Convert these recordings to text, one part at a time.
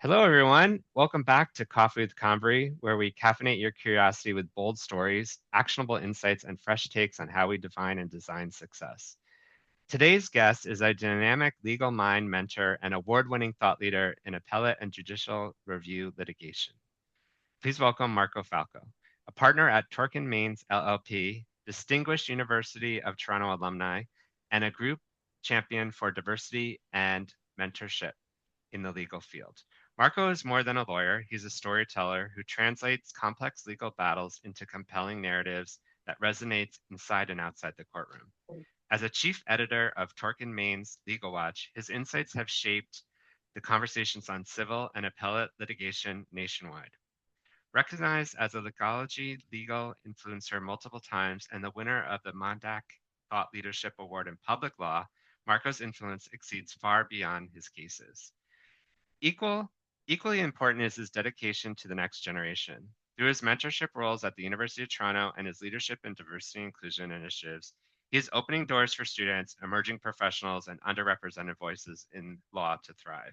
Hello, everyone. Welcome back to Coffee with Convery, where we caffeinate your curiosity with bold stories, actionable insights, and fresh takes on how we define and design success. Today's guest is a dynamic legal mind mentor and award-winning thought leader in appellate and judicial review litigation. Please welcome Marco Falco, a partner at Torkin Manes LLP, distinguished University of Toronto alumni, and a group champion for diversity and mentorship in the legal field. Marco is more than a lawyer. He's a storyteller who translates complex legal battles into compelling narratives that resonates inside and outside the courtroom. As a chief editor of Torkin Manes LegalWatch, his insights have shaped the conversations on civil and appellate litigation nationwide. Recognized as a Lexology Legal Influencer multiple times and the winner of the Mondaq Thought Leadership Award in public law, Marco's influence exceeds far beyond his cases. Equally important is his dedication to the next generation. Through his mentorship roles at the University of Toronto and his leadership in diversity and inclusion initiatives, he is opening doors for students, emerging professionals, and underrepresented voices in law to thrive.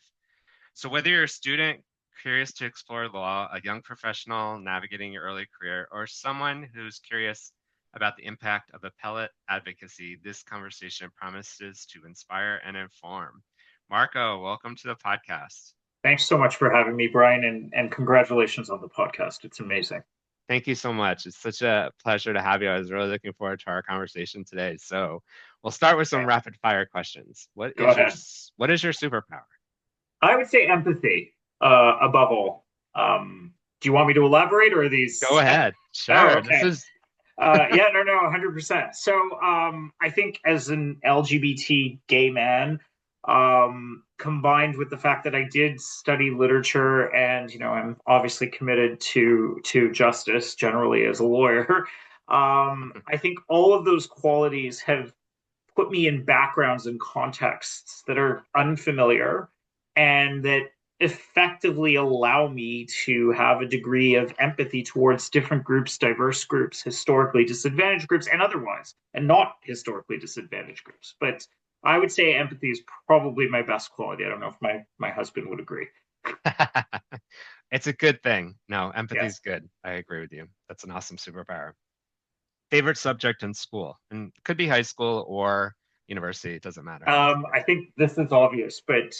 So whether you're a student curious to explore law, a young professional navigating your early career, or someone who's curious about the impact of appellate advocacy, this conversation promises to inspire and inform. Marco, welcome to the podcast. Thanks so much for having me, Brian, and congratulations on the podcast. It's amazing. Thank you so much. It's such a pleasure to have you. I was really looking forward to our conversation today. So we'll start with some rapid fire questions. What is your superpower? I would say empathy, above all. Do you want me to elaborate, or are these? Go ahead. Sure. Oh, okay. Yeah, no, 100%. So I think as an LGBT gay man, combined with the fact that I did study literature and, I'm obviously committed to justice generally as a lawyer, I think all of those qualities have put me in backgrounds and contexts that are unfamiliar and that effectively allow me to have a degree of empathy towards different groups, diverse groups, historically disadvantaged groups, and otherwise, and not historically disadvantaged groups. But I would say empathy is probably my best quality. I don't know if my husband would agree. It's a good thing. No, empathy is good. I agree with you. That's an awesome superpower. Favorite subject in school? And it could be high school or university. It doesn't matter. I think this is obvious, but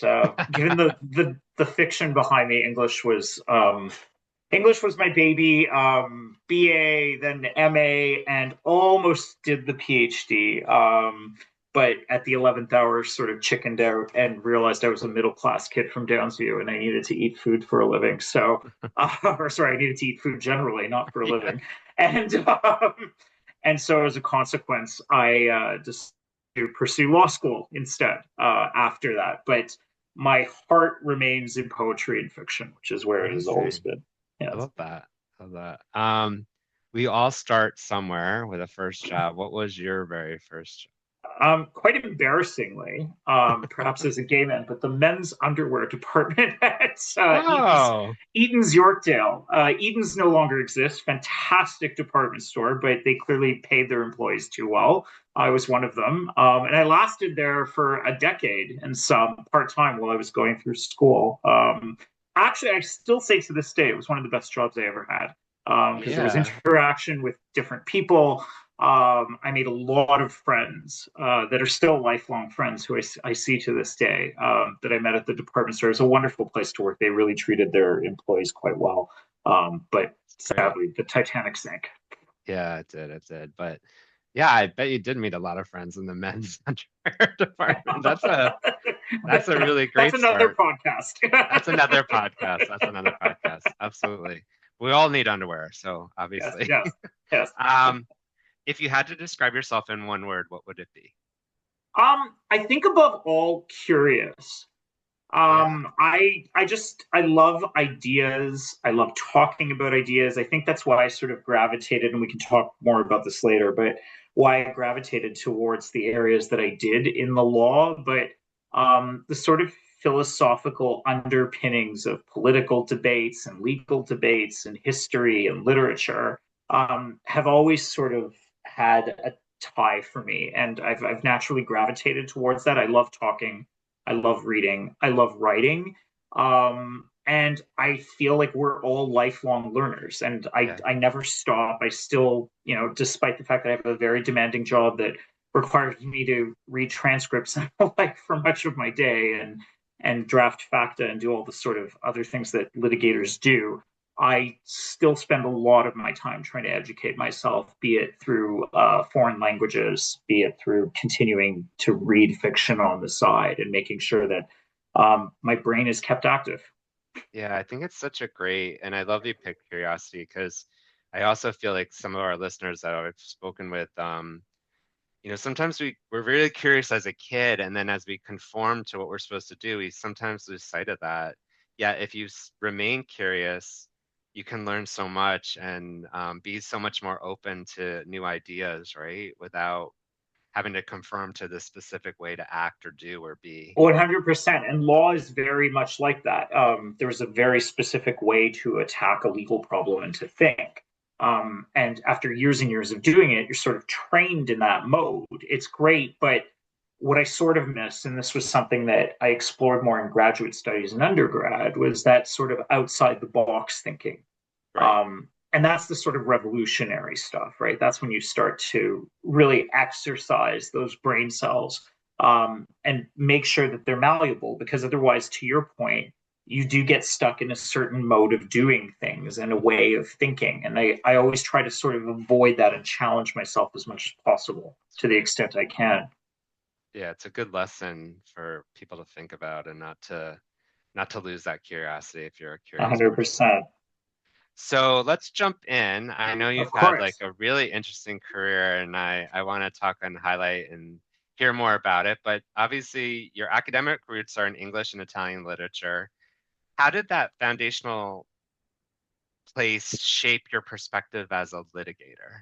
given the fiction behind me, English was my baby. BA, then MA, and almost did the PhD. But at the 11th hour, sort of chickened out and realized I was a middle-class kid from Downsview and I needed to eat food for a living. So, or sorry, I needed to eat food generally, not for a living. And so as a consequence, I just to pursue law school instead after that. But my heart remains in poetry and fiction, which is where it has always been. Yeah. I love that. We all start somewhere with a first job. What was your very first job? Quite embarrassingly, perhaps as a gay man, but the men's underwear department at Eaton's Yorkdale. Eaton's no longer exists. Fantastic department store, but they clearly paid their employees too well. I was one of them. And I lasted there for a decade and some part-time while I was going through school. Actually, I still say to this day, it was one of the best jobs I ever had because there was interaction with different people. I made a lot of friends that are still lifelong friends who I see to this day that I met at the department store. It's a wonderful place to work. They really treated their employees quite well. But sadly, the Titanic sank. Yeah, it did. But yeah, I bet you did meet a lot of friends in the men's underwear department. That's a really great That's another start. podcast. That's another podcast. Absolutely. We all need underwear, so obviously. Yes. If you had to describe yourself in one word, what would it be? I think above all, curious. I love ideas. I love talking about ideas. I think that's why I sort of gravitated, and we can talk more about this later, but why I gravitated towards the areas that I did in the law. But the sort of philosophical underpinnings of political debates and legal debates and history and literature have always sort of had a tie for me, and I've naturally gravitated towards that. I love talking, I love reading, I love writing, And I feel like we're all lifelong learners, and Yeah. I never stop. I still, despite the fact that I have a very demanding job that requires me to read transcripts like for much of my day and draft facta and do all the sort of other things that litigators do. I still spend a lot of my time trying to educate myself, be it through foreign languages, be it through continuing to read fiction on the side and making sure that my brain is kept active. Yeah, I think it's such a great, and I love you picked curiosity because I also feel like some of our listeners that I've spoken with, sometimes we're really curious as a kid, and then as we conform to what we're supposed to do, we sometimes lose sight of that. Yeah, if you remain curious, you can learn so much and be so much more open to new ideas, right? Without having to conform to the specific way to act or do or be. 100%. And law is very much like that. There's a very specific way to attack a legal problem and to think. And after years and years of doing it, you're sort of trained in that mode. It's great, but what I sort of miss, and this was something that I explored more in graduate studies and undergrad, was that sort of outside the box thinking. Right. And that's the sort of revolutionary stuff, right? That's when you start to really exercise those brain cells and make sure that they're malleable, because otherwise, to your point, you do get stuck in a certain mode of doing things and a way of thinking. And I always try to sort of avoid that and challenge myself as much as possible to the extent I can. Yeah, it's a good lesson for people to think about and not to lose that curiosity if you're a curious person. 100%. So let's jump in. I know Of you've had like course. a really interesting career, and I want to talk and highlight and hear more about it. But obviously, your academic roots are in English and Italian literature. How did that foundational place shape your perspective as a litigator?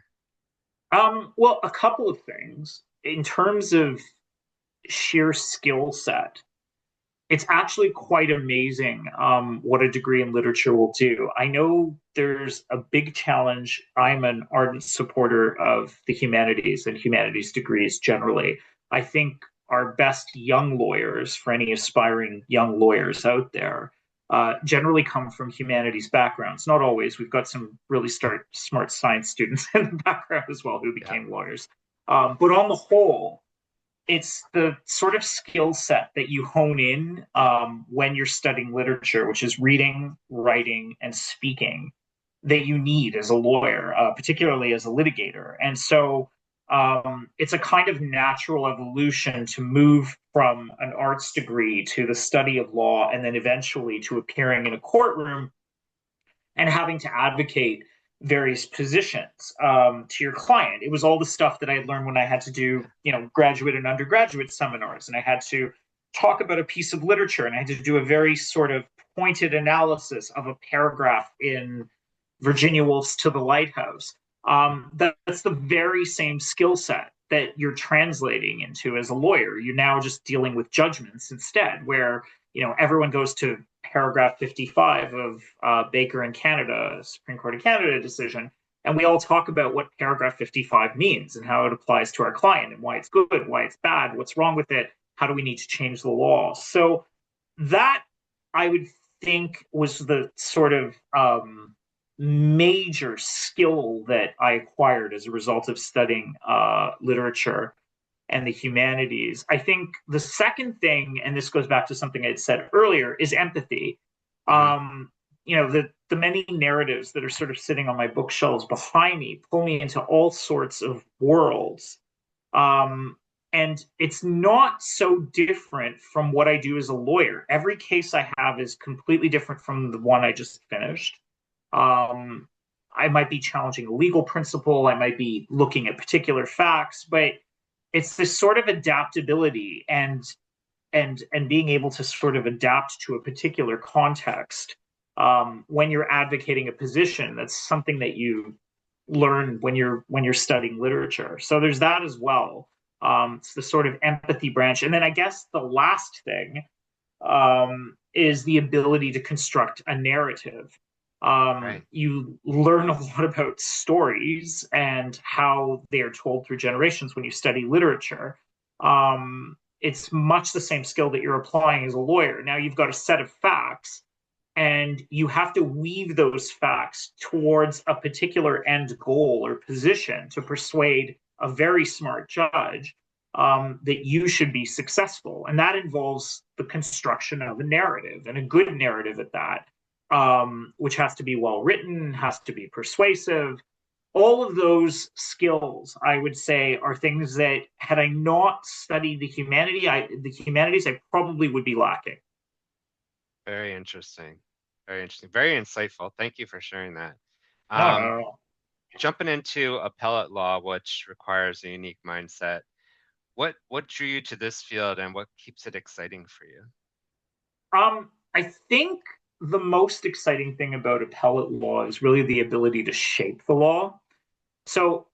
Well, a couple of things. In terms of sheer skill set, it's actually quite amazing what a degree in literature will do. I know there's a big challenge. I'm an ardent supporter of the humanities and humanities degrees generally. I think our best young lawyers, for any aspiring young lawyers out there, generally come from humanities backgrounds. Not always. We've got some really smart science students in the background as well who Yeah. became lawyers. But on the whole, it's the sort of skill set that you hone in when you're studying literature, which is reading, writing, and speaking, that you need as a lawyer, particularly as a litigator. And so it's a kind of natural evolution to move from an arts degree to the study of law and then eventually to appearing in a courtroom and having to advocate various positions to your client. It was all the stuff that I had learned when I had to do, graduate and undergraduate seminars, and I had to talk about a piece of literature, and I had to do a very sort of pointed analysis of a paragraph in Virginia Woolf's To the Lighthouse. That's the very same skill set that you're translating into as a lawyer. You're now just dealing with judgments instead, where everyone goes to paragraph 55 of Baker in Canada, Supreme Court of Canada decision, and we all talk about what paragraph 55 means and how it applies to our client and why it's good, why it's bad, what's wrong with it, how do we need to change the law. So that, I would think, was the sort of major skill that I acquired as a result of studying literature and the humanities. I think the second thing, and this goes back to something I had said earlier, is empathy. Hmm. The many narratives that are sort of sitting on my bookshelves behind me pull me into all sorts of worlds. And it's not so different from what I do as a lawyer. Every case I have is completely different from the one I just finished. I might be challenging a legal principle, I might be looking at particular facts, but it's this sort of adaptability and being able to sort of adapt to a particular context when you're advocating a position. That's something that you learn when you're studying literature. So there's that as well. It's the sort of empathy branch, and then I guess the last thing is the ability to construct a narrative. Right. You learn a lot about stories and how they are told through generations when you study literature. It's much the same skill that you're applying as a lawyer. Now you've got a set of facts, and you have to weave those facts towards a particular end goal or position to persuade a very smart judge that you should be successful. And that involves the construction of a narrative, and a good narrative at that, which has to be well written, has to be persuasive. All of those skills, I would say, are things that, had I not studied the humanities, I probably would be lacking. Very interesting. Very interesting. Very insightful. Thank you for sharing that. No. Jumping into appellate law, which requires a unique mindset, what drew you to this field, and what keeps it exciting for you? I think the most exciting thing about appellate law is really the ability to shape the law. So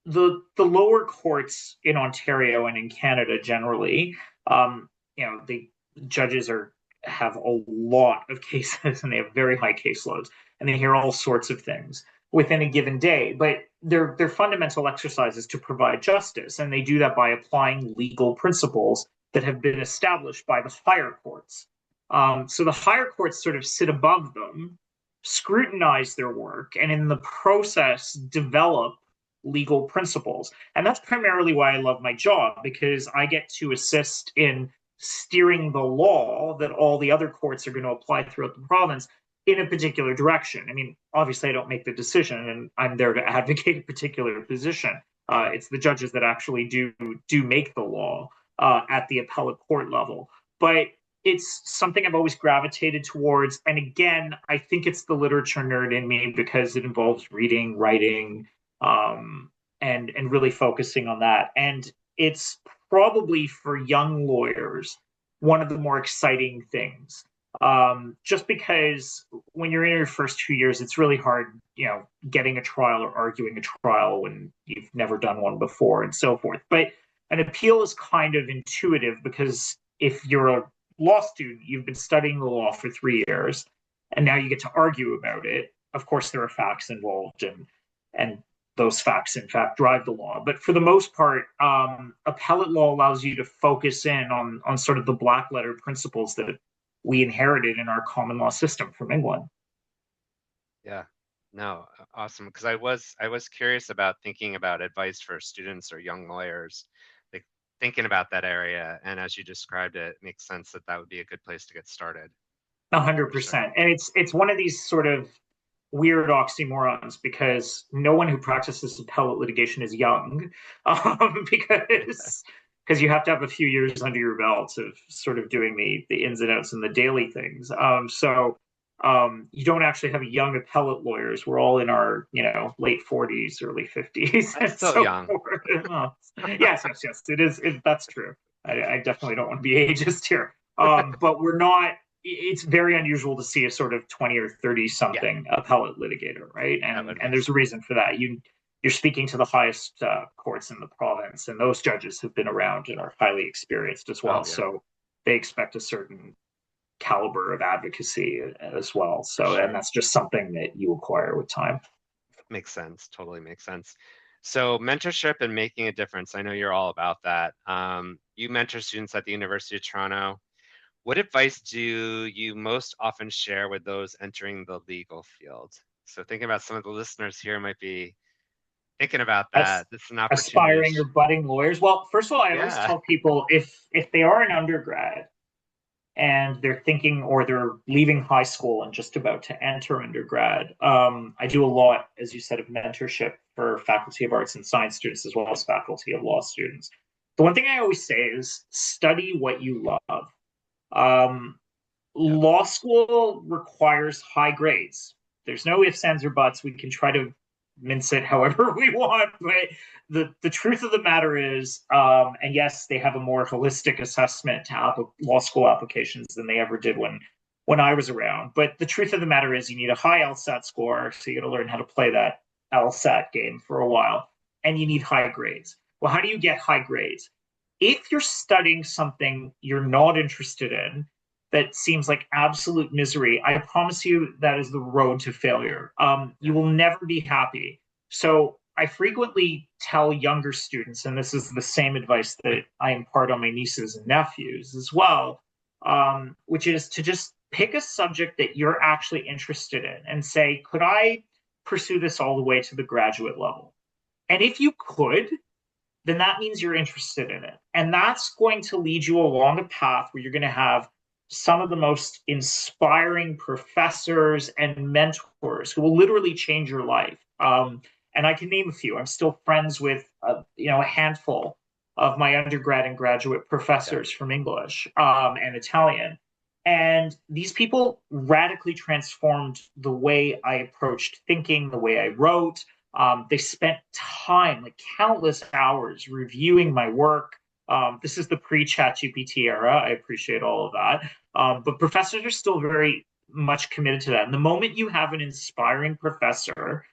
the lower courts in Ontario and in Canada generally, the judges have a lot of cases, and they have very high caseloads, and they hear all sorts of things within a given day. But their fundamental exercise is to provide justice, and they do that by applying legal principles that have been established by the higher courts. So the higher courts sort of sit above them, scrutinize their work, and in the process develop legal principles. And that's primarily why I love my job, because I get to assist in steering the law that all the other courts are going to apply throughout the province in a particular direction. I mean, obviously, I don't make the decision, and I'm there to advocate a particular position. It's the judges that actually do make the law at the appellate court level. But it's something I've always gravitated towards. And again, I think it's the literature nerd in me, because it involves reading, writing, and really focusing on that. And it's probably, for young lawyers, one of the more exciting things. Just because when you're in your first 2 years, it's really hard, getting a trial or arguing a trial when you've never done one before, and so forth. But an appeal is kind of intuitive, because if you're a law student, you've been studying the law for 3 years, and now you get to argue about it. Of course, there are facts involved, and those facts, in fact, drive the law. But for the most part, appellate law allows you to focus in on sort of the black letter principles that we inherited in our common law system from England. Yeah, no, awesome. Because I was curious about thinking about advice for students or young lawyers, like thinking about that area. And as you described it, it makes sense that would be a good place to get started. 100%. And it's one of these sort of weird oxymorons, because no one who practices appellate litigation is young, because you have to have a few years under your belt of sort of doing the ins and outs and the daily things. So you don't actually have young appellate lawyers. We're all in our late 40s, early 50s. That's still young. Yes, it is. That's true. I definitely don't want to be ageist here, but we're not. It's very unusual to see a sort of 20 or 30 something appellate litigator, right? And there's a reason for that. You're speaking to the highest courts in the province, and those judges have been around and are highly experienced as well. So they expect a certain caliber of advocacy as well. So, and that's just something that you acquire with time. Makes sense. Totally makes sense. So mentorship and making a difference. I know you're all about that. You mentor students at the University of Toronto. What advice do you most often share with those entering the legal field? So thinking about some of the listeners here might be thinking about that. This is an opportunity. Aspiring or budding lawyers. Well, first of all, I always tell people, if they are an undergrad and they're thinking, or they're leaving high school and just about to enter undergrad, I do a lot, as you said, of mentorship for Faculty of Arts and Science students, as well as Faculty of Law students. The one thing I always say is study what you love. Law school requires high grades. There's no ifs, ands, or buts. We can try to mince it however we want, but the truth of the matter is, and yes, they have a more holistic assessment to law school applications than they ever did when I was around. But the truth of the matter is, you need a high LSAT score, so you got to learn how to play that LSAT game for a while, and you need high grades. Well, how do you get high grades? If you're studying something you're not interested in, that seems like absolute misery, I promise you that is the road to failure. You will never be happy. So I frequently tell younger students, and this is the same advice that I impart on my nieces and nephews as well, which is to just pick a subject that you're actually interested in and say, could I pursue this all the way to the graduate level? And if you could, then that means you're interested in it. And that's going to lead you along a path where you're going to have some of the most inspiring professors and mentors who will literally change your life. And I can name a few. I'm still friends with a handful of my undergrad and graduate professors from English and Italian. And these people radically transformed the way I approached thinking, the way I wrote. They spent time, like countless hours, reviewing my work. This is the pre-ChatGPT era. I appreciate all of that. But professors are still very much committed to that. And the moment you have an inspiring professor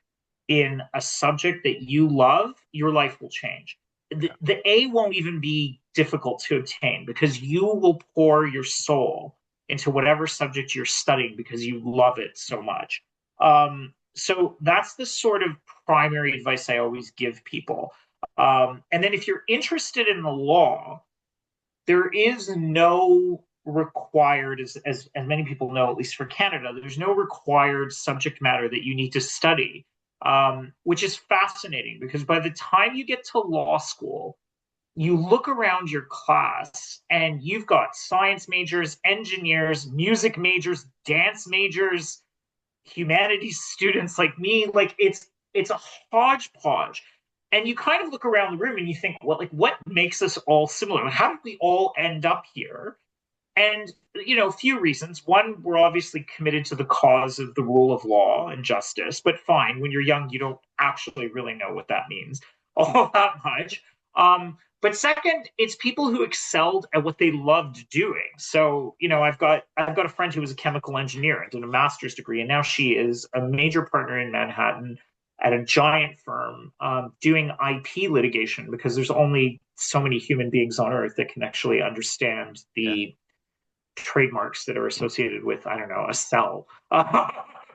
in a subject that you love, your life will change. The A won't even be difficult to obtain because you will pour your soul into whatever subject you're studying because you love it so much. So that's the sort of primary advice I always give people. And then if you're interested in the law, there is no required, as many people know, at least for Canada, there's no required subject matter that you need to study, which is fascinating because by the time you get to law school, you look around your class and you've got science majors, engineers, music majors, dance majors, humanities students like me. Like it's a hodgepodge. And you kind of look around the room and you think, well, like what makes us all similar? How did we all end up here? And a few reasons. One, we're obviously committed to the cause of the rule of law and justice, but fine, when you're young, you don't actually really know what that means all that much. But second, it's people who excelled at what they loved doing. So, I've got a friend who was a chemical engineer and did a master's degree, and now she is a major partner in Manhattan at a giant firm doing IP litigation because there's only so many human beings on Earth that can actually understand the trademarks that are associated with, I don't know, a cell.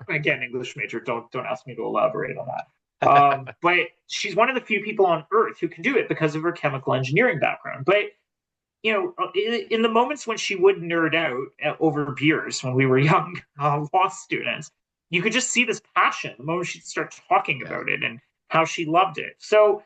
Again, English major, don't ask me to elaborate on that. But she's one of the few people on Earth who can do it because of her chemical engineering background. But in the moments when she would nerd out over beers when we were young law students, you could just see this passion the moment she'd start talking about it and how she loved it. So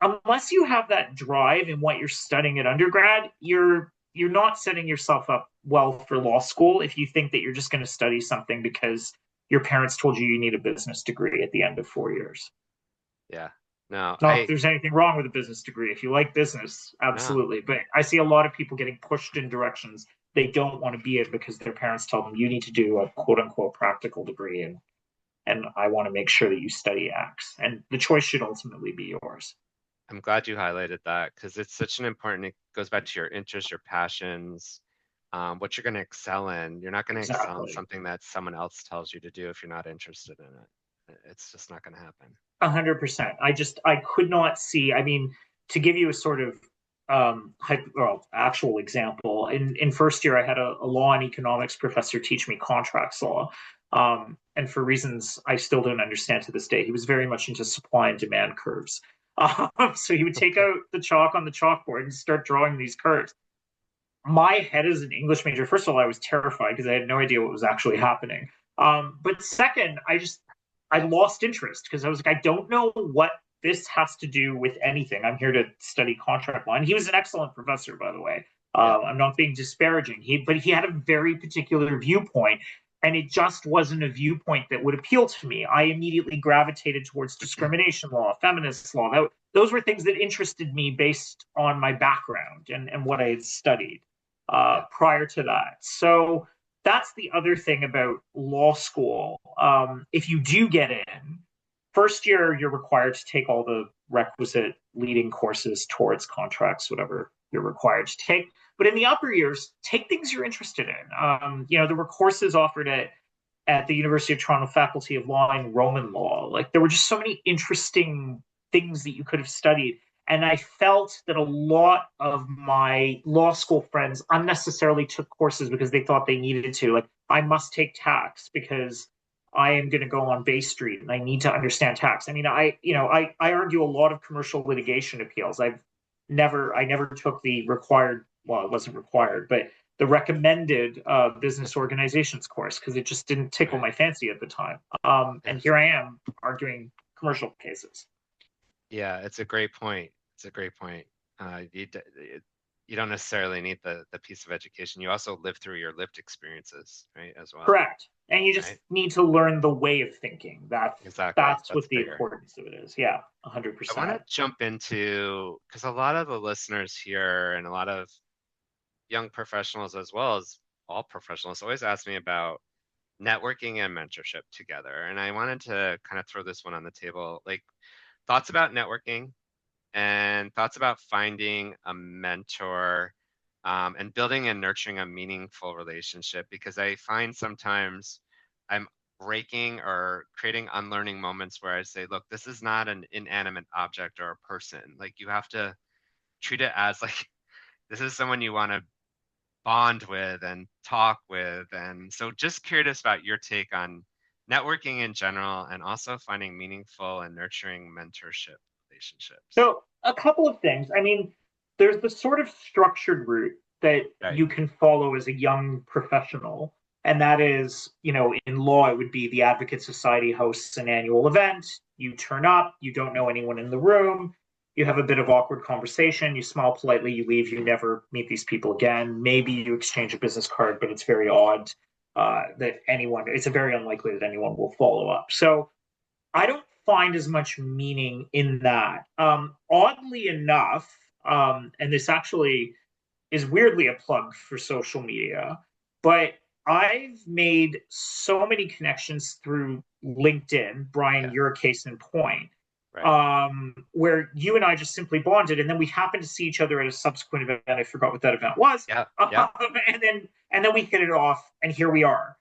unless you have that drive in what you're studying at undergrad, you're not setting yourself up well for law school if you think that you're just going to study something because your parents told you need a business degree at the end of 4 years. Yeah. No, not if there's anything wrong with a business degree. If you like business, absolutely. No. But I see a lot of people getting pushed in directions they don't want to be in because their parents tell them you need to do a quote unquote practical degree and I want to make sure that you study X. And the choice should ultimately be yours. I'm glad you highlighted that because it's such an important, it goes back to your interests, your passions, what you're going to excel in. You're not going to excel in something that someone else tells you to do if you're not interested in it. It's just not going to happen. 100%. I could not see, to give you a sort of actual example, in first year, I had a law and economics professor teach me contracts law. And for reasons I still don't understand to this day, he was very much into supply and demand curves. So he would take out the chalk on the chalkboard and start drawing these curves. My head as an English major, first of all, I was terrified because I had no idea what was actually happening. But second, I lost interest because I was like, I don't know what this has to do with anything. I'm here to study contract law. And he was an excellent professor, by the way. I'm not being disparaging. But he had a very particular viewpoint. And it just wasn't a viewpoint that would appeal to me. I immediately gravitated towards discrimination law, feminist law. Those were things that interested me based on my background and what I had studied prior to that. So that's the other thing about law school. If you do get in, first year, you're required to take all the requisite leading courses towards contracts, whatever you're required to take. But in the upper years, take things you're interested in. There were courses offered at the University of Toronto Faculty of Law in Roman law. Like there were just so many interesting things that you could have studied. And I felt that a lot of my law school friends unnecessarily took courses because they thought they needed to. Like, I must take tax because I am going to go on Bay Street and I need to understand tax. I argue a lot of commercial litigation appeals. I never took the required, well, it wasn't required, but the recommended business organizations course because it just didn't tickle my fancy at the time. And here I am arguing commercial cases. Yeah, it's a great point. It's a great point. You don't necessarily need the piece of education. You also live through your lived experiences, right, as well. Correct. And you just need to learn the way of thinking. Exactly. That's what the importance of it is. Yeah, 100%. I want to jump into, because a lot of the listeners here and a lot of young professionals as well as all professionals always ask me about networking and mentorship together. And I wanted to kind of throw this one on the table, like thoughts about networking and thoughts about finding a mentor and building and nurturing a meaningful relationship, because I find sometimes I'm breaking or creating unlearning moments where I say, look, this is not an inanimate object or a person. Like you have to treat it as like, this is someone you want to bond with and talk with. And so just curious about your take on networking in general and also finding meaningful and nurturing mentorship relationships. So a couple of things. I mean, there's the sort of structured route that you can follow as a young professional. And that is, in law, it would be the Advocate Society hosts an annual event. You turn up, you don't know anyone in the room, you have a bit of awkward conversation, you smile politely, you leave, you never meet these people again. Maybe you exchange a business card, but it's very odd it's very unlikely that anyone will follow up. So I don't find as much meaning in that. Oddly enough, and this actually is weirdly a plug for social media, but I've made so many connections through LinkedIn. Brian, you're a case in point, where you and I just simply bonded, and then we happened to see each other at a subsequent event. I forgot what that event was. And then we hit it off, and here we are.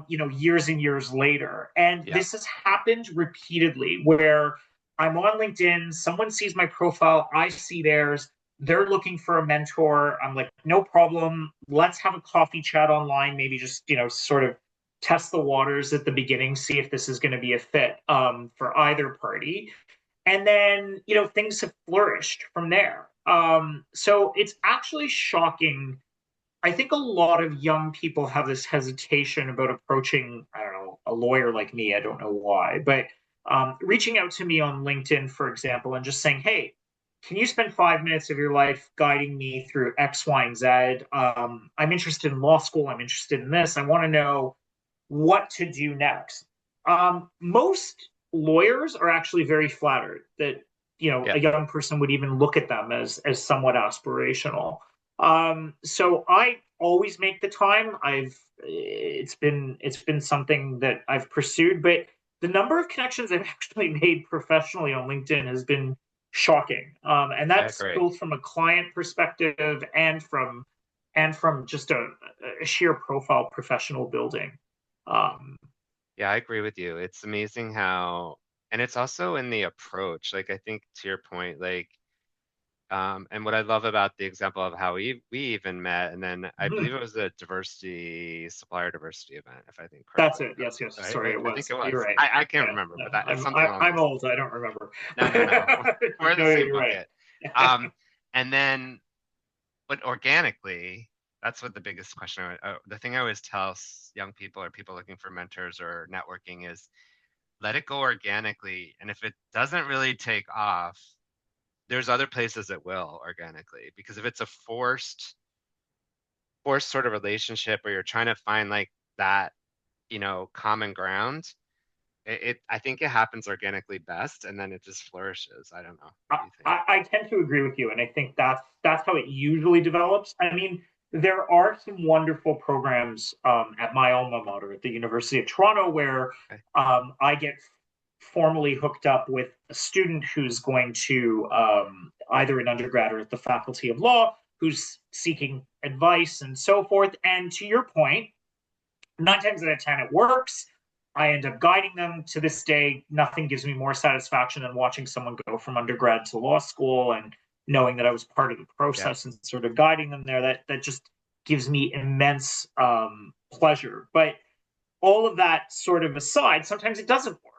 Years and years later. And this has happened repeatedly where I'm on LinkedIn, someone sees my profile, I see theirs, they're looking for a mentor. I'm like, no problem. Let's have a coffee chat online, maybe just, sort of test the waters at the beginning, see if this is going to be a fit for either party. And then, things have flourished from there. So it's actually shocking. I think a lot of young people have this hesitation about approaching, I don't know, a lawyer like me. I don't know why, but reaching out to me on LinkedIn, for example, and just saying, hey, can you spend 5 minutes of your life guiding me through X, Y, and Z? I'm interested in law school. I'm interested in this. I want to know what to do next. Most lawyers are actually very flattered that, a young person would even look at them as somewhat aspirational. So I always make the time. It's been something that I've pursued, but the number of connections I've actually made professionally on LinkedIn has been shocking. And that's both from a client perspective and from just a sheer profile professional building. Yeah, I agree with you. It's amazing how, and it's also in the approach. Like I think to your point, like and what I love about the example of how we even met, and then I believe it was a supplier diversity event, if I think correctly. That's it. Yes. Right? Sorry, it was. I think it was. You're right. I can't remember, but that, it's something. I'm old. I don't remember. No. We're the same bucket. Right. And then, but organically, that's what the biggest question. The thing I always tell young people or people looking for mentors or networking is, let it go organically, and if it doesn't really take off, there's other places it will organically, because if it's a forced sort of relationship where you're trying to find like that, common ground, I think it happens organically best, and then it just flourishes. I don't know. I tend to agree with you, and I think that's how it usually develops. I mean, there are some wonderful programs at my alma mater at the University of Toronto where I get formally hooked up with a student who's going to either an undergrad or at the Faculty of Law, who's seeking advice and so forth. And to your point, 9 times out of 10, it works. I end up guiding them. To this day, nothing gives me more satisfaction than watching someone go from undergrad to law school and knowing that I was part of the process and sort of guiding them there. That just gives me immense pleasure. But all of that sort of aside, sometimes it doesn't work.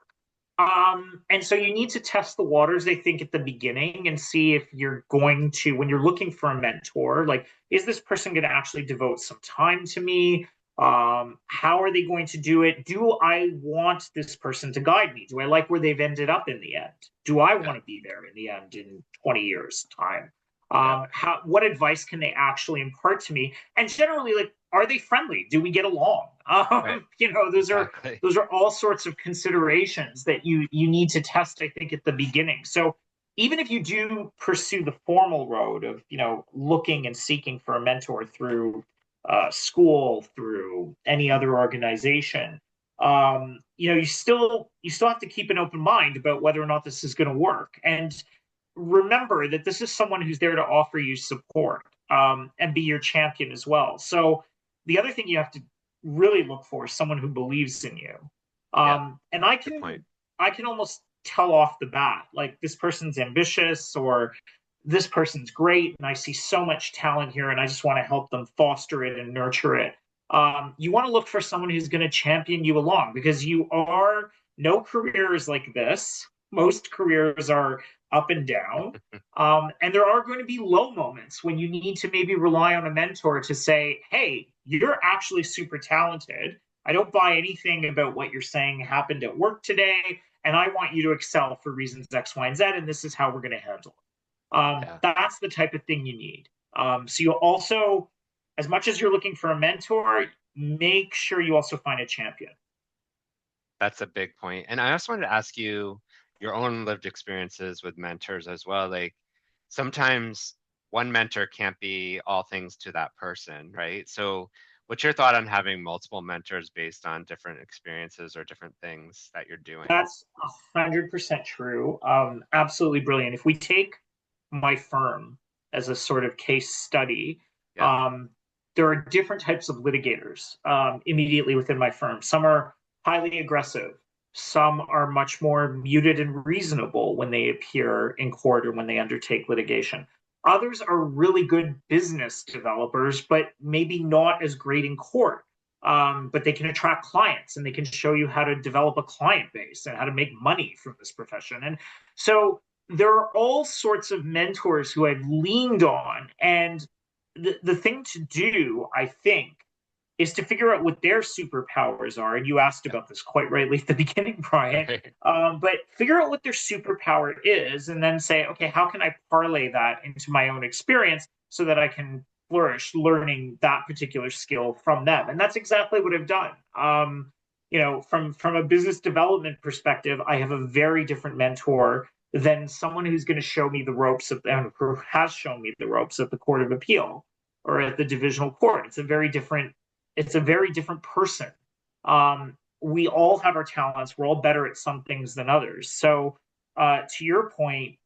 And so you need to test the waters, I think, at the beginning and see if you're going to, when you're looking for a mentor, like, is this person going to actually devote some time to me? How are they going to do it? Do I want this person to guide me? Do I like where they've ended up in the end? Do I Yeah. want to be there in the end in 20 years' time? Yeah. What advice can they actually impart to me? And generally, like, are they friendly? Do we get along? Right. Exactly. Those are all sorts of considerations that you need to test, I think, at the beginning. So even if you do pursue the formal road of looking and seeking for a mentor through school, through any other organization, you still have to keep an open mind about whether or not this is going to work. And remember that this is someone who's there to offer you support, and be your champion as well. So the other thing you have to really look for is someone who believes in you. Yeah. And Good point. I can almost tell off the bat, like, this person's ambitious, or this person's great, and I see so much talent here, and I just want to help them foster it and nurture it. You want to look for someone who's going to champion you along, because no career is like this. Most careers are up and down. And there are going to be low moments when you need to maybe rely on a mentor to say, hey, you're actually super talented. I don't buy anything about what you're saying happened at work today, and I want you to excel for reasons X, Y, and Z, and this is how we're going to handle it. Yeah. That's the type of thing you need. So you also, as much as you're looking for a mentor, make sure you also find a champion. That's a big point. And I also wanted to ask you your own lived experiences with mentors as well. Like, sometimes one mentor can't be all things to that person, right? So what's your thought on having multiple mentors based on different experiences or different things that you're doing? That's 100% true. Absolutely brilliant. If we take my firm as a sort of case study, Yeah. um, there are different types of litigators immediately within my firm. Some are highly aggressive. Some are much more muted and reasonable when they appear in court or when they undertake litigation. Others are really good business developers, but maybe not as great in court. But they can attract clients, and they can show you how to develop a client base and how to make money from this profession. And so there are all sorts of mentors who I've leaned on. And the thing to do, I think, is to figure out what their superpowers are. And you asked Yeah. about this quite rightly at the beginning, Brian. Right. But figure out what their superpower is, and then say, okay, how can I parlay that into my own experience so that I can flourish learning that particular skill from them? And that's exactly what I've done. From a business development perspective, I have a very different mentor than someone who's going to show me the ropes and who has shown me the ropes at the Court of Appeal or at the divisional court. It's a very different person. We all have our talents. We're all better at some things than others. So, to your point,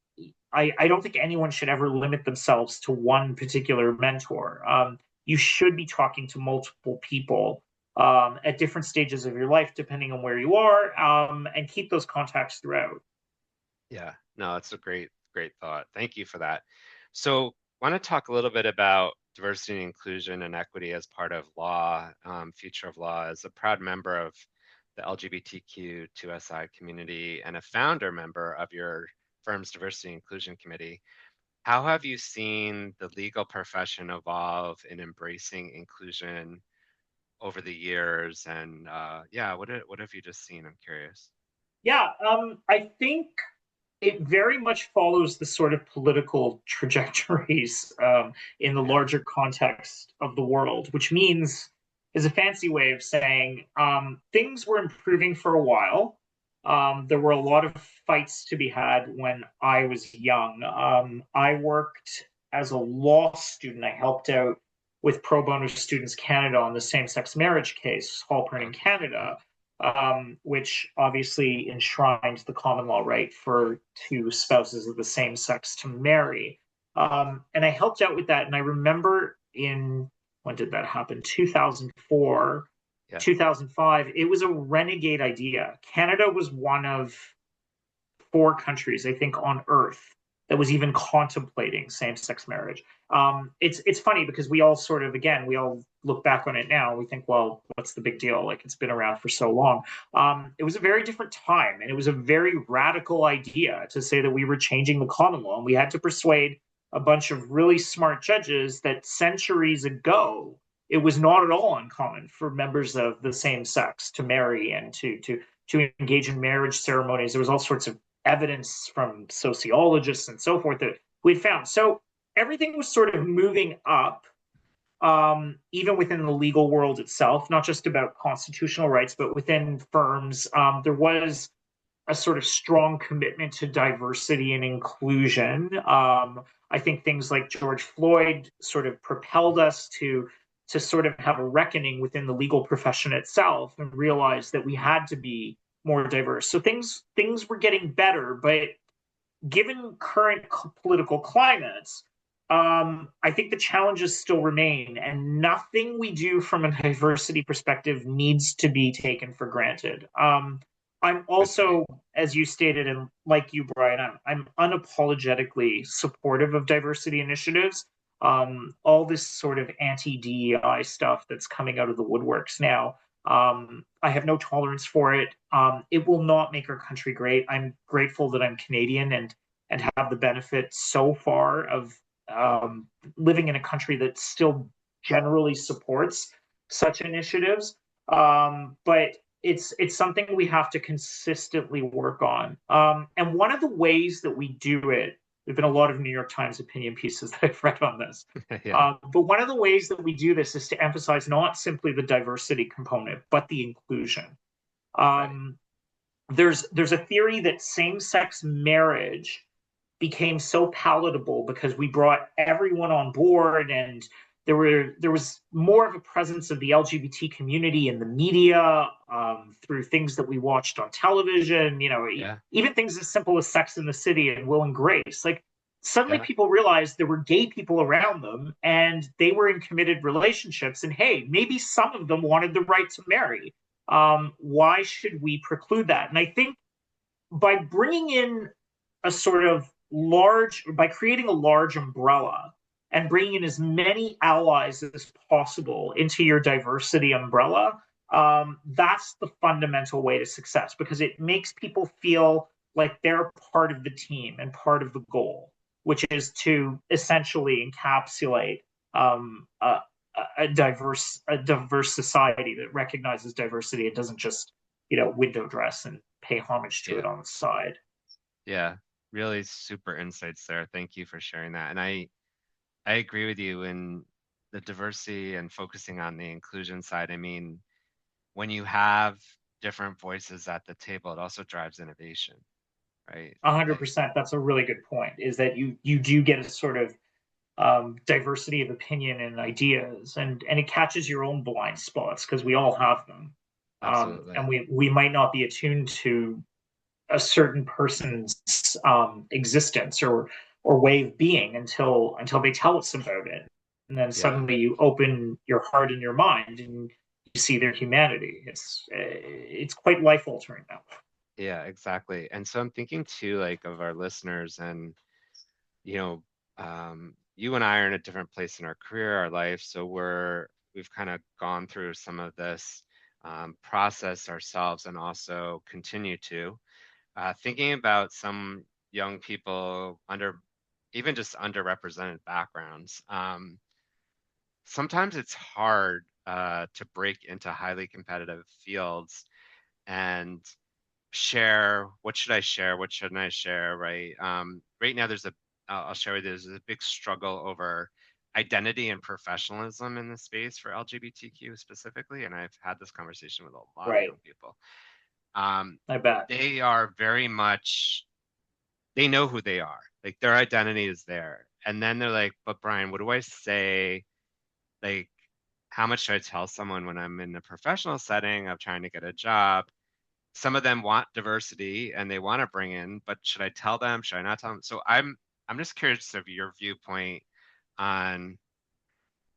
I don't think anyone should ever limit themselves to one particular mentor. You should be talking to multiple people at different stages of your life, depending on where you are, and keep those contacts throughout. Yeah. No, that's a great, great thought. Thank you for that. So, want to talk a little bit about diversity and inclusion and equity as part of law, future of law. As a proud member of the LGBTQ2SI community and a founder member of your firm's diversity and inclusion committee, how have you seen the legal profession evolve in embracing inclusion over the years? And yeah, what have you just seen? I'm curious. Yeah, I think it very much follows the sort of political trajectories in the Yeah. larger context of the world, which means is a fancy way of saying things were improving for a while. There were a lot of fights to be had when I was young. I worked as a law student. I helped out with Pro Bono Students Canada on the same-sex marriage case, Halpern in Okay. Canada, which obviously enshrines the common law right for two spouses of the same sex to marry. And I helped out with that. And I remember when did that happen? 2004, Yeah. 2005. It was a renegade idea. Canada was one of four countries, I think, on earth that was even contemplating same-sex marriage. It's funny because we all look back on it now, we think, well, what's the big deal? Like, it's been around for so long. It was a very different time, and it was a very radical idea to say that we were changing the common law, and we had to persuade a bunch of really smart judges that centuries ago it was not at all uncommon for members of the same sex to marry and to engage in marriage ceremonies. There was all sorts of evidence from sociologists and so forth that we'd found. So everything was sort of moving up, even within the legal world itself, not just about constitutional rights, but within firms. There was a sort of strong commitment to diversity and inclusion. I think things like George Floyd sort of propelled us to sort of have a reckoning within the legal profession itself and realize that we had to be more diverse. So things were getting better, but given current political climates, I think the challenges still remain, and nothing we do from a diversity perspective needs to be taken for granted. I'm also, as you stated, and like you, Brian, I'm unapologetically supportive of diversity initiatives. All this sort of anti-DEI stuff that's coming out of the woodworks now, I have no tolerance for it. It will not make our country great. I'm grateful that I'm Canadian and have the benefit so far of living in a country that still generally supports such initiatives. But it's something we have to consistently work on. And one of the ways that we do it, there've been a lot of New York Times opinion pieces that I've read on this. Yeah. But one of the ways that we do this is to emphasize not simply the diversity component, but the inclusion. Right. There's a theory that same-sex marriage became so palatable because we brought everyone on board, and there was more of a presence of the LGBT community in the media, through things that we watched on television, even things as simple as Sex in the City and Will and Grace. Like, suddenly people realized there were gay people around them and they were in committed relationships, and hey, maybe some of them wanted the right to marry. Why should we preclude that? And I think by bringing in a sort of by creating a large umbrella and bringing in as many allies as possible into your diversity umbrella, that's the fundamental way to success, because it makes people feel like they're part of the team and part of the goal, which is to essentially encapsulate a diverse society that recognizes diversity. It doesn't just window dress and pay homage to it on the side. Yeah, really super insights there. Thank you for sharing that. And I agree with you in the diversity and focusing on the inclusion side. I mean, when you have different voices at the table, it also drives innovation, right? 100%. That's a really good point, is that you do get a sort of diversity of opinion and ideas, and it catches your own blind spots, because we all have them. Absolutely. And we might not be attuned to a certain person's existence or way of being until they tell us about it, and then suddenly you open your heart and your mind and you see their humanity. It's quite life altering now. Yeah, exactly. And so I'm thinking too, like, of our listeners, and you and I are in a different place in our career, our life, so we've kind of gone through some of this process ourselves, and also continue to. Thinking about some young people even just underrepresented backgrounds, sometimes it's hard to break into highly competitive fields and share, what should I share, what shouldn't I share, right? Right now I'll share with you, there's a big struggle over identity and professionalism in the space for LGBTQ specifically, and I've had this conversation with a lot of young people. I bet. They are very much, they know who they are. Like, their identity is there. And then they're like, but Brian, what do I say? Like, how much should I tell someone when I'm in a professional setting of trying to get a job? Some of them want diversity and they want to bring in, but should I tell them? Should I not tell them? So I'm just curious of your viewpoint on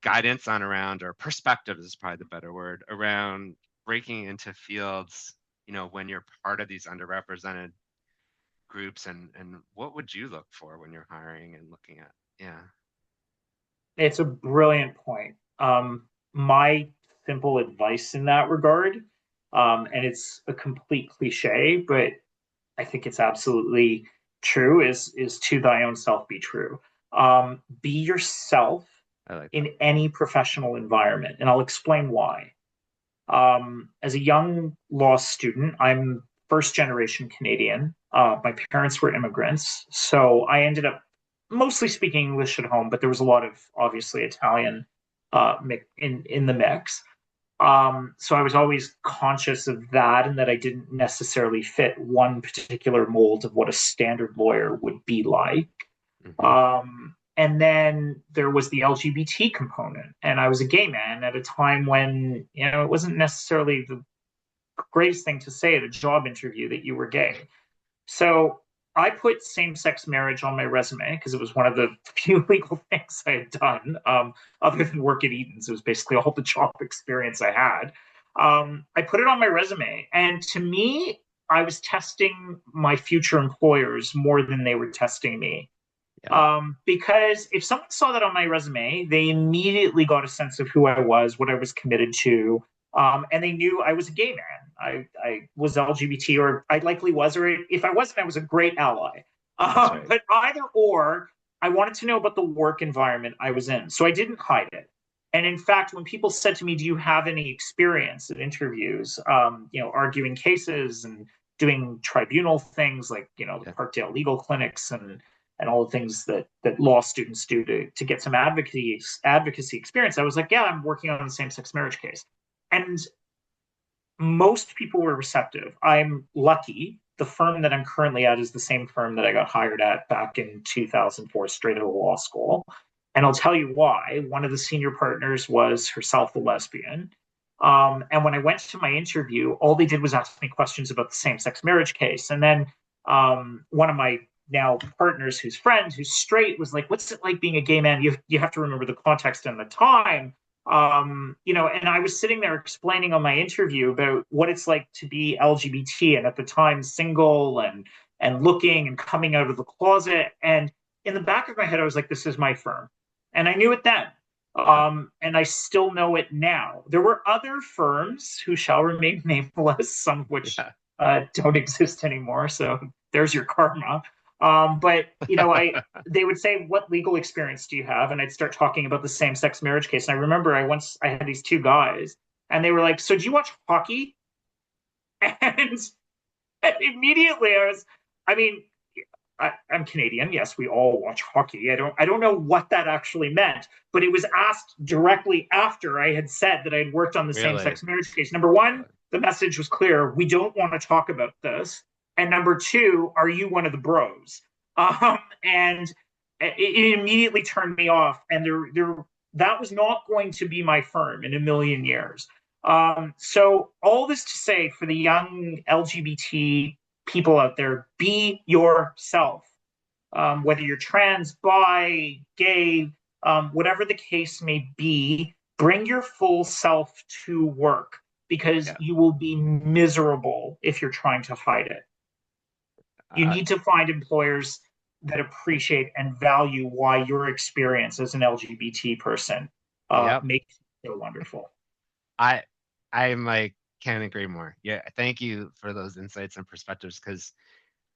guidance on around, or perspective is probably the better word, around breaking into fields, when you're part of these underrepresented groups, and what would you look for when you're hiring and looking at? It's a brilliant point. my simple advice in that regard, and it's a complete cliche, but I think it's absolutely true, is to thy own self be true. Be yourself I like that. in any professional environment, and I'll explain why. As a young law student, I'm first generation Canadian. My parents were immigrants, so I ended up mostly speaking English at home, but there was a lot of obviously Italian in the mix. So I was always conscious of that, and that I didn't necessarily fit one particular mold of what a standard lawyer would be like. Mm-hmm. And then there was the LGBT component, and I was a gay man at a time when it wasn't necessarily the greatest thing to say at a job interview that you were gay. So I put same-sex marriage on my resume because it was one of the few legal things I had done, other than work at Eaton's. It was basically all the job experience I had. I put it on my resume, and to me, I was testing my future employers more than they were testing me. Yeah. Because if someone saw that on my resume, they immediately got a sense of who I was, what I was committed to, and they knew I was a gay man. I was LGBT, or I likely was, or if I wasn't, I was a great ally. Right. But either or, I wanted to know about the work environment I was in, so I didn't hide it. And in fact, when people said to me, "Do you have any experience at interviews, arguing cases and doing tribunal things like the Yeah. Parkdale legal clinics and all the things that law students do to get some advocacy experience," I was like, "Yeah, I'm working on the same-sex marriage case." And most people were receptive. I'm lucky. The firm that I'm currently at is the same firm that I got hired at back in 2004, straight out of law school. And I'll tell you why. One of the senior partners was herself a lesbian. And when I went to my interview, all they did was ask me questions about the same-sex marriage case. And then one of my now partners, who's straight, was like, "What's it like being a gay man?" You have to remember the context and the time. And I was sitting there explaining on my interview about what it's like to be LGBT, and at the time single and looking and coming out of the closet. And in the back of my head, I was like, "This is my firm," and I knew it then. Yeah. And I still know it now. There were other firms who shall remain nameless, some of which Yeah. don't exist anymore. So there's your karma. But they would say, "What legal experience do you have?" And I'd start talking about the same-sex marriage case. And I remember I had these two guys, and they were like, "So do you watch hockey?" And immediately I mean, I'm Canadian. Yes, we all watch hockey. I don't know what that actually meant, but it was asked directly after I had said that I had worked on the Really? same-sex marriage case. Number one, Really? the message was clear: we don't want to talk about this. And number two, are you one of the bros? And it immediately turned me off. And that was not going to be my firm in a million years. So all this to say, for the young LGBT people out there, be yourself. Whether you're trans, bi, gay, whatever the case may be, bring your full self to work, because Yeah. you will be miserable if you're trying to hide it. You Uh, need to find employers that appreciate and value why your experience as an LGBT person yep. makes you so wonderful. I I'm like can't agree more. Yeah. Thank you for those insights and perspectives, because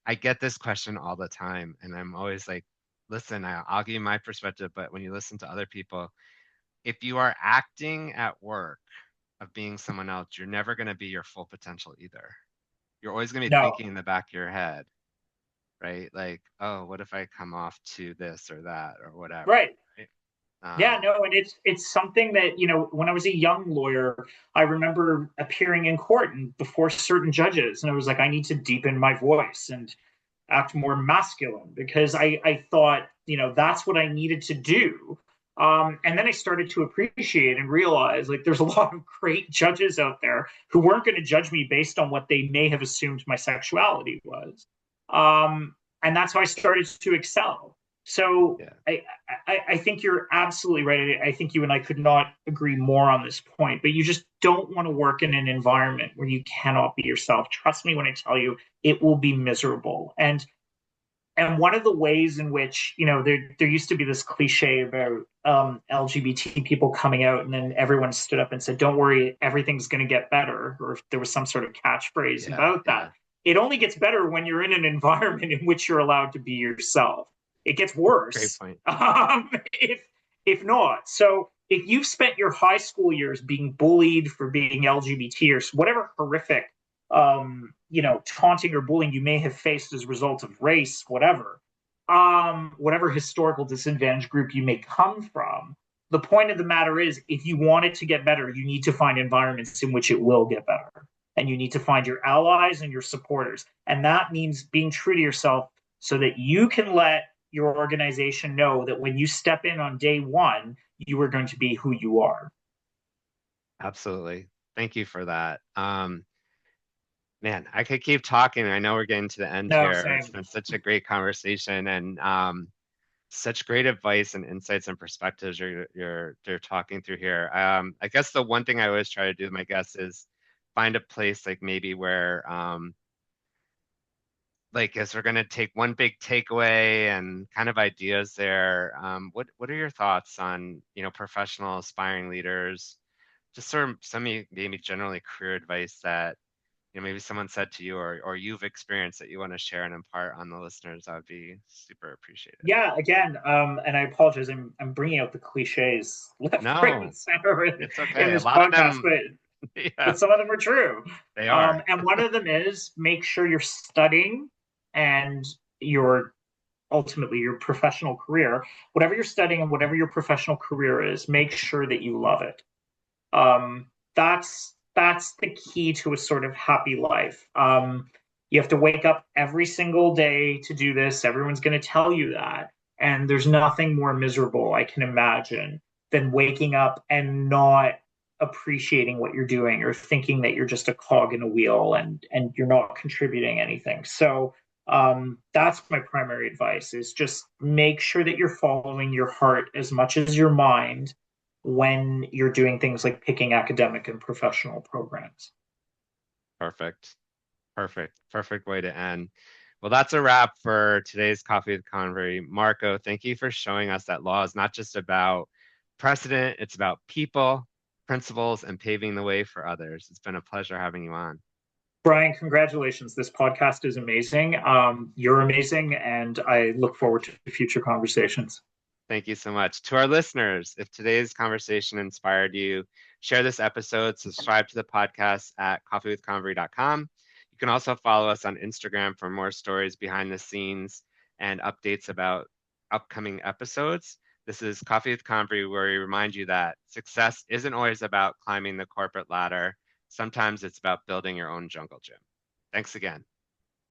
I get this question all the time, and I'm always like, listen, I'll give you my perspective, but when you listen to other people, if you are acting at work of being someone else, you're never going to be your full potential either. You're always going to be No, thinking in the back of your head, right? Like, oh, what if I come off to this or that or whatever, right. right? Yeah, no, and it's something that, when I was a young lawyer, I remember appearing in court and before certain judges, and I was like, I need to deepen my voice and act more masculine, because I thought, that's what I needed to do. And then I started to appreciate and realize, like, there's a lot of great judges out there who weren't going to judge me based on what they may have assumed my sexuality was. And that's how I started to excel. So Yeah. I think you're absolutely right. I think you and I could not agree more on this point, but you just don't want to work in an environment where you cannot be yourself. Trust me when I tell you, it will be miserable. And And one of the ways in which, there used to be this cliche about LGBT people coming out, and then everyone stood up and said, "Don't worry, everything's going to get better," or if there was some sort of catchphrase about that. It only gets better when you're in an environment in which you're allowed to be yourself. It gets worse. Great point. If not. So if you've spent your high school years being bullied for being LGBT or whatever horrific taunting or bullying you may have faced as a result of race, whatever historical disadvantaged group you may come from, the point of the matter is, if you want it to get better, you need to find environments in which it will get better. And you need to find your allies and your supporters. And that means being true to yourself so that you can let your organization know that when you step in on day one, you are going to be who you are. Absolutely. Thank you for that. Man, I could keep talking. I know we're getting to the end here. Same. It's been such a great conversation, and such great advice and insights and perspectives you're talking through here. I guess the one thing I always try to do with my guests is find a place like maybe where like as we're going to take one big takeaway and kind of ideas there. What are your thoughts on, professional aspiring leaders, just sort of some maybe generally career advice that maybe someone said to you or you've experienced that you want to share and impart on the listeners? That would be super appreciated. Yeah, again, and I apologize, I'm bringing out the cliches left, right, and center it's okay. in this a lot podcast, of them, but some of them are true. They are. And one of them is make sure you're studying and ultimately your professional career, whatever you're studying and whatever your professional career is, make sure that you love it. That's the key to a sort of happy life. You have to wake up every single day to do this. Everyone's going to tell you that. And there's nothing more miserable I can imagine than waking up and not appreciating what you're doing or thinking that you're just a cog in a wheel and you're not contributing anything. So that's my primary advice, is just make sure that you're following your heart as much as your mind when you're doing things like picking academic and professional programs. Perfect way to end. Well, that's a wrap for today's Coffee with Convery. Marco, thank you for showing us that law is not just about precedent, it's about people, principles, and paving the way for others. It's been a pleasure having you on. Brian, congratulations. This podcast is amazing. You're amazing, and I look forward to future conversations. Thank you so much. To our listeners, if today's conversation inspired you, share this episode, subscribe to the podcast at coffeewithconvery.com. You can also follow us on Instagram for more stories behind the scenes and updates about upcoming episodes. This is Coffee with Convery, where we remind you that success isn't always about climbing the corporate ladder. Sometimes it's about building your own jungle gym. Thanks again.